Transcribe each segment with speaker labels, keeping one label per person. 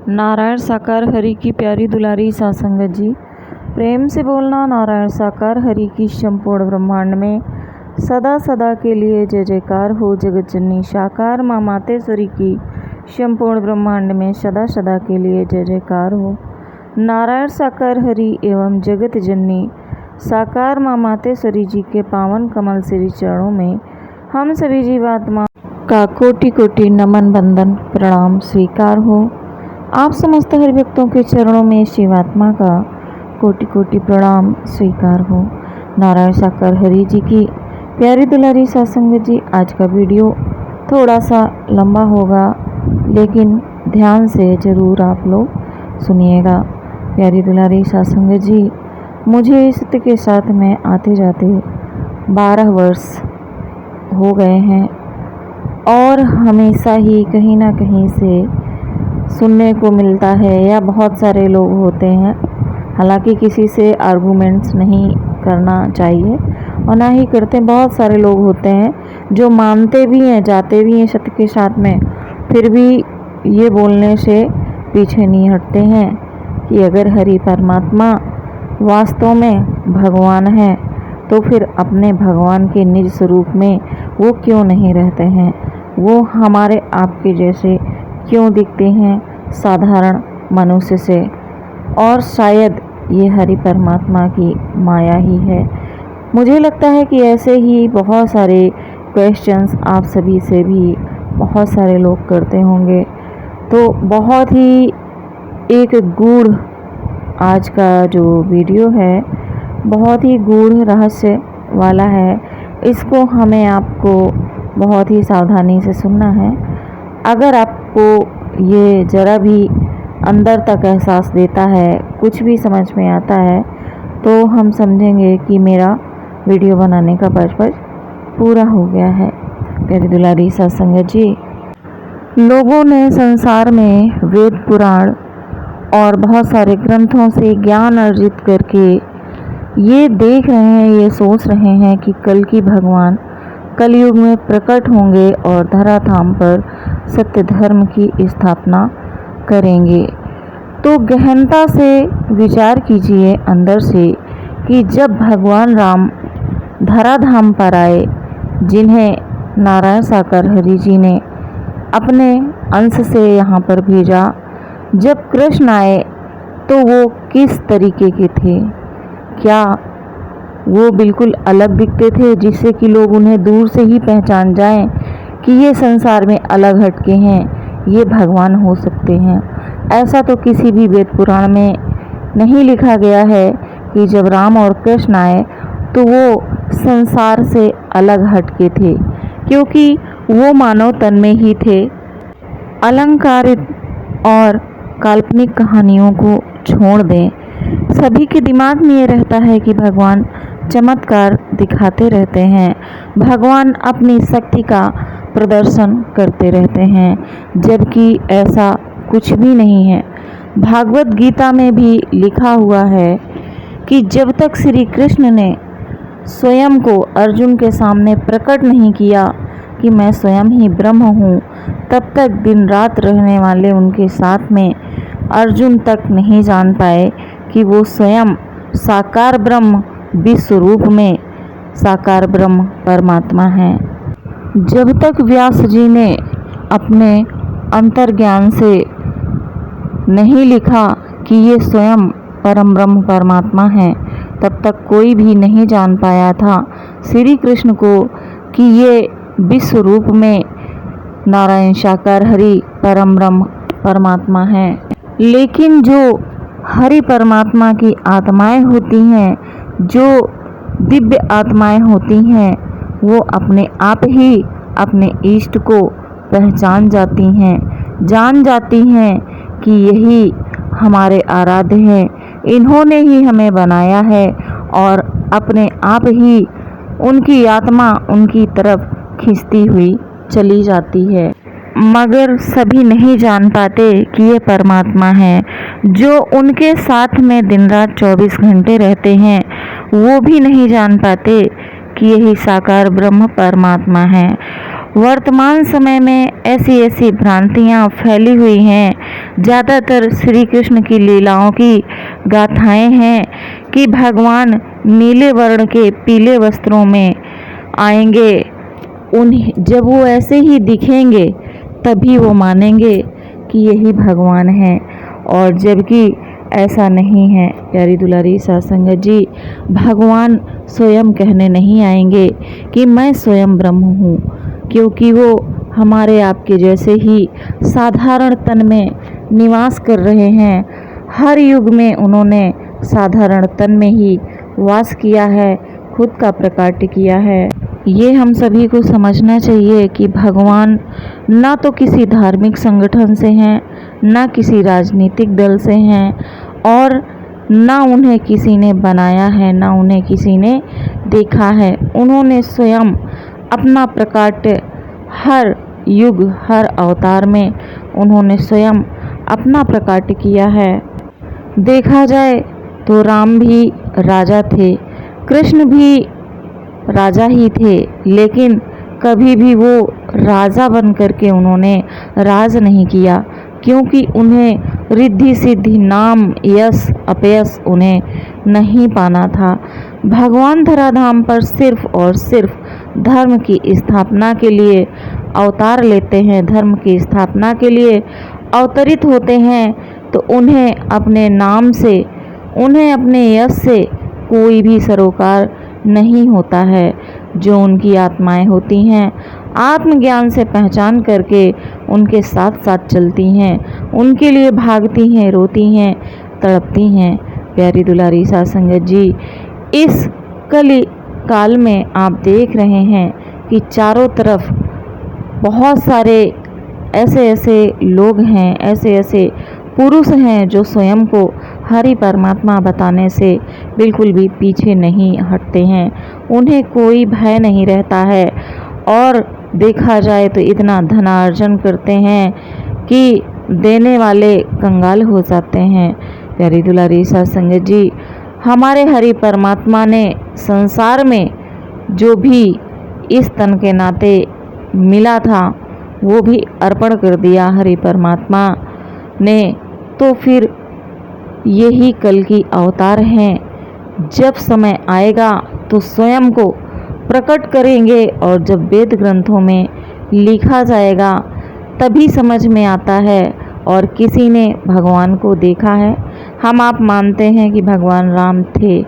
Speaker 1: नारायण साकार हरि की प्यारी दुलारी साथ संगत जी, प्रेम से बोलना नारायण साकार हरि की संपूर्ण ब्रह्मांड में सदा सदा के लिए जय जयकार हो। जगत जननी साकार माँ मातेश्वरी की संपूर्ण ब्रह्मांड में सदा सदा के लिए जय जयकार हो। नारायण साकार हरि एवं जगत जननी साकार माँ मातेश्वरी जी के पावन कमल श्री चरणों में हम सभी जीवात्मा का कोटि कोटि नमन बंदन प्रणाम स्वीकार हो। आप समस्त हरि भक्तों के चरणों में शिवात्मा का कोटि कोटि प्रणाम स्वीकार हो। नारायण साकार हरि जी की प्यारी दुलारी सत्संगत जी, आज का वीडियो थोड़ा सा लंबा होगा, लेकिन ध्यान से ज़रूर आप लोग सुनिएगा। प्यारी दुलारी सत्संगत जी, मुझे इस सत्य के साथ में आते जाते 12 वर्ष हो गए हैं और हमेशा ही कहीं ना कहीं से सुनने को मिलता है या बहुत सारे लोग होते हैं, हालांकि किसी से आर्गूमेंट्स नहीं करना चाहिए और ना ही करते। बहुत सारे लोग होते हैं जो मानते भी हैं, जाते भी हैं सत्य के साथ में, फिर भी ये बोलने से पीछे नहीं हटते हैं कि अगर हरि परमात्मा वास्तव में भगवान है तो फिर अपने भगवान के निज स्वरूप में वो क्यों नहीं रहते हैं, वो हमारे आपके जैसे क्यों दिखते हैं साधारण मनुष्य से। और शायद ये हरि परमात्मा की माया ही है। मुझे लगता है कि ऐसे ही बहुत सारे क्वेश्चंस आप सभी से भी बहुत सारे लोग करते होंगे। तो बहुत ही एक गूढ़ आज का जो वीडियो है, बहुत ही गूढ़ रहस्य वाला है। इसको हमें आपको बहुत ही सावधानी से सुनना है। अगर आपको ये ज़रा भी अंदर तक एहसास देता है, कुछ भी समझ में आता है, तो हम समझेंगे कि मेरा वीडियो बनाने का पर्पज़ पूरा हो गया है। प्यारी दुलारी सत्संगत जी, लोगों ने संसार में वेद पुराण और बहुत सारे ग्रंथों से ज्ञान अर्जित करके ये देख रहे हैं, ये सोच रहे हैं कि कल की भगवान कलयुग में प्रकट होंगे और धराधाम पर सत्य धर्म की स्थापना करेंगे। तो गहनता से विचार कीजिए अंदर से कि जब भगवान राम धराधाम पर आए, जिन्हें नारायण साकार हरि जी ने अपने अंश से यहाँ पर भेजा, जब कृष्ण आए तो वो किस तरीके के थे? क्या वो बिल्कुल अलग दिखते थे जिससे कि लोग उन्हें दूर से ही पहचान जाएं कि ये संसार में अलग हटके हैं, ये भगवान हो सकते हैं? ऐसा तो किसी भी वेद पुराण में नहीं लिखा गया है कि जब राम और कृष्ण आए तो वो संसार से अलग हटके थे, क्योंकि वो मानव तन में ही थे। अलंकारित और काल्पनिक कहानियों को छोड़ दें। सभी के दिमाग में ये रहता है कि भगवान चमत्कार दिखाते रहते हैं, भगवान अपनी शक्ति का प्रदर्शन करते रहते हैं, जबकि ऐसा कुछ भी नहीं है। भागवत गीता में भी लिखा हुआ है कि जब तक श्री कृष्ण ने स्वयं को अर्जुन के सामने प्रकट नहीं किया कि मैं स्वयं ही ब्रह्म हूँ, तब तक दिन रात रहने वाले उनके साथ में अर्जुन तक नहीं जान पाए कि वो स्वयं साकार ब्रह्म विश्व रूप में साकार ब्रह्म परमात्मा हैं। जब तक व्यास जी ने अपने अंतर्ज्ञान से नहीं लिखा कि ये स्वयं परम ब्रह्म परमात्मा हैं, तब तक कोई भी नहीं जान पाया था श्री कृष्ण को कि ये विश्व रूप में नारायण साकार हरि परम ब्रह्म परमात्मा हैं। लेकिन जो हरि परमात्मा की आत्माएं होती हैं, जो दिव्य आत्माएं होती हैं, वो अपने आप ही अपने इष्ट को पहचान जाती हैं, जान जाती हैं कि यही हमारे आराध्य हैं, इन्होंने ही हमें बनाया है, और अपने आप ही उनकी आत्मा उनकी तरफ खींचती हुई चली जाती है। मगर सभी नहीं जान पाते कि ये परमात्मा हैं। जो उनके साथ में दिन रात 24 घंटे रहते हैं, वो भी नहीं जान पाते कि यही साकार ब्रह्म परमात्मा हैं। वर्तमान समय में ऐसी ऐसी भ्रांतियाँ फैली हुई हैं, ज़्यादातर श्री कृष्ण की लीलाओं की गाथाएं हैं कि भगवान नीले वर्ण के पीले वस्त्रों में आएंगे। उन्हें जब वो ऐसे ही दिखेंगे तभी वो मानेंगे कि यही भगवान है, और जबकि ऐसा नहीं है। प्यारी दुलारी साध संगत जी, भगवान स्वयं कहने नहीं आएंगे कि मैं स्वयं ब्रह्म हूँ, क्योंकि वो हमारे आपके जैसे ही साधारण तन में निवास कर रहे हैं। हर युग में उन्होंने साधारण तन में ही वास किया है, खुद का प्रकट किया है। ये हम सभी को समझना चाहिए कि भगवान ना तो किसी धार्मिक संगठन से हैं, ना किसी राजनीतिक दल से हैं, और ना उन्हें किसी ने बनाया है, ना उन्हें किसी ने देखा है। उन्होंने स्वयं अपना प्रकट हर युग हर अवतार में उन्होंने स्वयं अपना प्रकट किया है। देखा जाए तो राम भी राजा थे, कृष्ण भी राजा ही थे, लेकिन कभी भी वो राजा बन करके उन्होंने राज नहीं किया, क्योंकि उन्हें रिद्धि सिद्धि नाम यश अपयश उन्हें नहीं पाना था। भगवान धराधाम पर सिर्फ और सिर्फ धर्म की स्थापना के लिए अवतार लेते हैं, धर्म की स्थापना के लिए अवतरित होते हैं, तो उन्हें अपने नाम से, उन्हें अपने यश से कोई भी सरोकार नहीं होता है। जो उनकी आत्माएं होती हैं, आत्मज्ञान से पहचान करके उनके साथ साथ चलती हैं, उनके लिए भागती हैं, रोती हैं, तड़पती हैं। प्यारी दुलारी साध संगत जी, इस कली काल में आप देख रहे हैं कि चारों तरफ बहुत सारे ऐसे ऐसे लोग हैं, ऐसे ऐसे पुरुष हैं जो स्वयं को हरि परमात्मा बताने से बिल्कुल भी पीछे नहीं हटते हैं। उन्हें कोई भय नहीं रहता है, और देखा जाए तो इतना धनार्जन करते हैं कि देने वाले कंगाल हो जाते हैं। प्यारी दुलारी साध संगत जी, हमारे हरि परमात्मा ने संसार में जो भी इस तन के नाते मिला था वो भी अर्पण कर दिया हरि परमात्मा ने। तो फिर यही कल की अवतार हैं। जब समय आएगा तो स्वयं को प्रकट करेंगे, और जब वेद ग्रंथों में लिखा जाएगा तभी समझ में आता है। और किसी ने भगवान को देखा है? हम आप मानते हैं कि भगवान राम थे,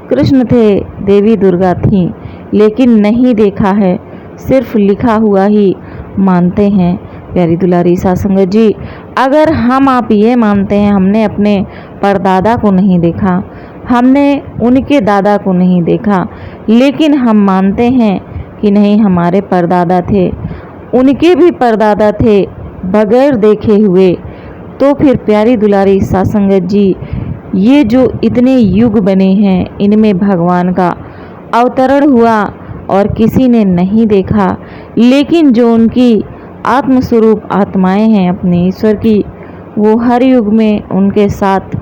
Speaker 1: कृष्ण थे, देवी दुर्गा थी, लेकिन नहीं देखा है, सिर्फ लिखा हुआ ही मानते हैं। प्यारी दुलारी साध संगत जी, अगर हम आप ये मानते हैं हमने अपने परदादा को नहीं देखा, हमने उनके दादा को नहीं देखा, लेकिन हम मानते हैं कि नहीं हमारे परदादा थे, उनके भी परदादा थे बगैर देखे हुए, तो फिर प्यारी दुलारी साध संगत जी, ये जो इतने युग बने हैं इनमें भगवान का अवतरण हुआ और किसी ने नहीं देखा, लेकिन जो उनकी आत्मस्वरूप आत्माएं हैं अपने ईश्वर की, वो हर युग में उनके साथ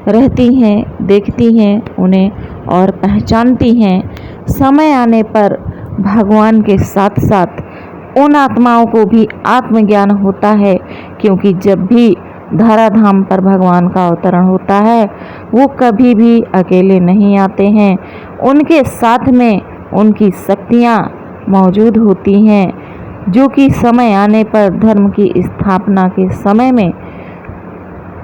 Speaker 1: रहती हैं, देखती हैं उन्हें और पहचानती हैं। समय आने पर भगवान के साथ साथ उन आत्माओं को भी आत्मज्ञान होता है, क्योंकि जब भी धराधाम पर भगवान का अवतरण होता है वो कभी भी अकेले नहीं आते हैं, उनके साथ में उनकी शक्तियाँ मौजूद होती हैं, जो कि समय आने पर धर्म की स्थापना के समय में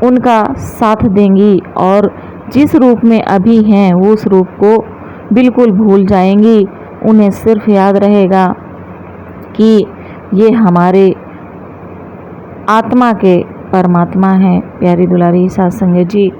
Speaker 1: उनका साथ देंगी, और जिस रूप में अभी हैं वो उस रूप को बिल्कुल भूल जाएंगी। उन्हें सिर्फ याद रहेगा कि ये हमारे आत्मा के परमात्मा हैं। प्यारी दुलारी साध संगत जी,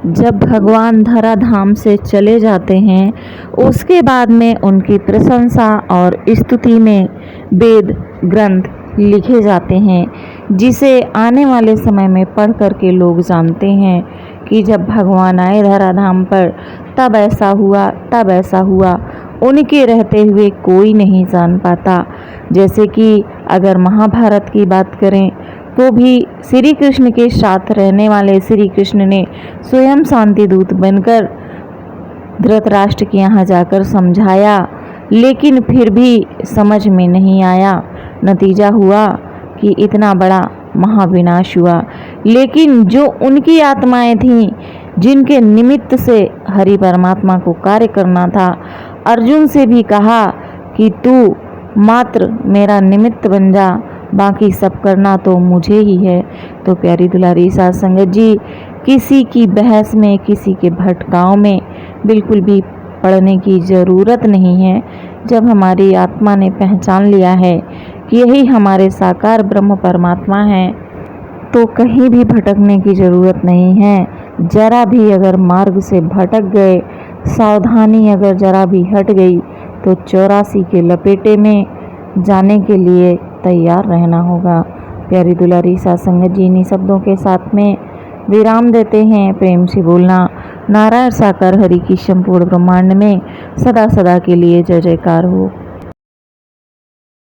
Speaker 1: जब भगवान धराधाम से चले जाते हैं उसके बाद में उनकी प्रशंसा और स्तुति में वेद ग्रंथ लिखे जाते हैं, जिसे आने वाले समय में पढ़ करके लोग जानते हैं कि जब भगवान आए धराधाम पर तब ऐसा हुआ, तब ऐसा हुआ। उनके रहते हुए कोई नहीं जान पाता। जैसे कि अगर महाभारत की बात करें तो भी श्री कृष्ण के साथ रहने वाले श्री कृष्ण ने स्वयं शांति दूत बनकर धृतराष्ट्र के यहाँ जाकर समझाया, लेकिन फिर भी समझ में नहीं आया। नतीजा हुआ कि इतना बड़ा महाविनाश हुआ। लेकिन जो उनकी आत्माएं थीं, जिनके निमित्त से हरि परमात्मा को कार्य करना था, अर्जुन से भी कहा कि तू मात्र मेरा निमित्त बन जा, बाकी सब करना तो मुझे ही है। तो प्यारी दुलारी साध संगत जी, किसी की बहस में, किसी के भटकाव में बिल्कुल भी पड़ने की ज़रूरत नहीं है। जब हमारी आत्मा ने पहचान लिया है कि यही हमारे साकार ब्रह्म परमात्मा हैं, तो कहीं भी भटकने की ज़रूरत नहीं है। जरा भी अगर मार्ग से भटक गए, सावधानी अगर जरा भी हट गई, तो 84 के लपेटे में जाने के लिए तैयार रहना होगा। प्यारी दुलारी साध संगत जी, इन्हीं शब्दों के साथ में विराम देते हैं। प्रेम से बोलना नारायण साकार हरि की संपूर्ण ब्रह्मांड में सदा सदा के लिए जय जयकार हो।